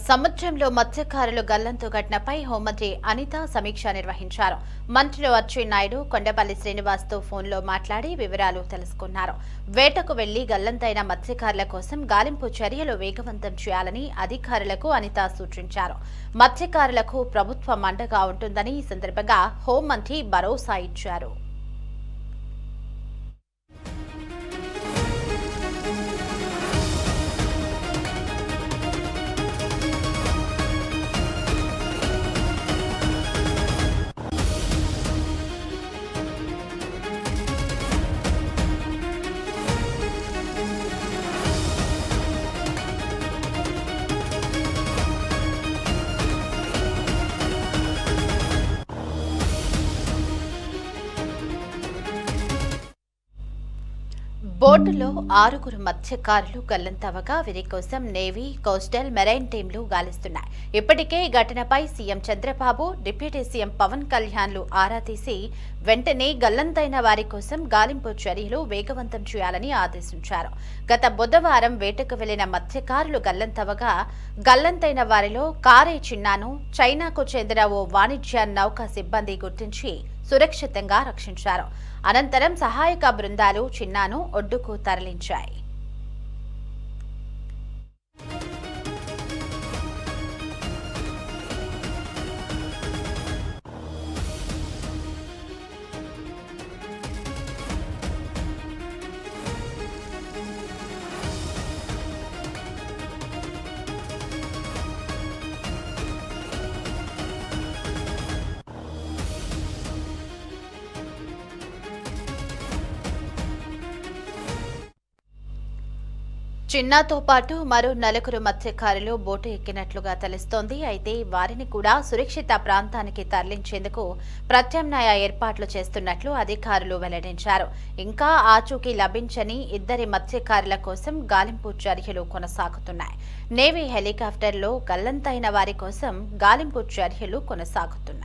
సముద్రంలో మత్స్యకారులు గల్లంతు ఘటనపై హోంమంత్రి అనిత సమీక్ష నిర్వహించారు. మంత్రులు అచ్చెన్నాయుడు, కొండపల్లి శ్రీనివాస్తో ఫోన్లో మాట్లాడి వివరాలు తెలుసుకున్నారు. వేటకు వెళ్లి గల్లంతైన మత్స్యకారుల కోసం గాలింపు చర్యలు వేగవంతం చేయాలని అధికారులకు అనిత సూచించారు. మత్స్యకారులకు ప్రభుత్వం అండగా ఉంటుందని ఈ సందర్భంగా హోంమంత్రి భరోసా ఇచ్చారు. బోటులో 6 మత్స్యకారులు గల్లంతవగా వీరి కోసం నేవీ, కోస్టల్, మెరైన్ టీంలు గాలిస్తున్నాయి. ఇప్పటికే ఈ ఘటనపై CM Chandrababu, deputy CM Pavan కళ్యాణ్లు ఆరా తీసి వెంటనే గల్లంతైన వారి కోసం గాలింపు చర్యలు వేగవంతం చేయాలని ఆదేశించారు. గత బుధవారం వేటకు వెళ్లిన మత్స్యకారులు గల్లంతైన వారిలో కారే చిన్నాను, చైనాకు చెందిన ఓ వాణిజ్య నౌక సిబ్బంది గుర్తించి సురక్షితంగా రక్షించారు. అనంతరం సహాయక బృందాలు చిన్నాను ఒడ్డుకు తరలించాయి. చిన్నాతో పాటు మరో 4 మత్స్యకారులు బోటు ఎక్కినట్లుగా తెలుస్తోంది. అయితే వారిని కూడా సురక్షిత ప్రాంతానికి తరలించేందుకు ప్రత్యామ్నాయ ఏర్పాట్లు చేస్తున్నట్లు అధికారులు వెల్లడించారు. ఇంకా ఆచూకీ లభించని 2 మత్స్యకారుల కోసం గాలింపు చర్యలు కొనసాగుతున్నాయి. నేవీ హెలికాప్టర్లో గల్లంతైన వారి కోసం గాలింపు చర్యలు కొనసాగుతున్నాయి.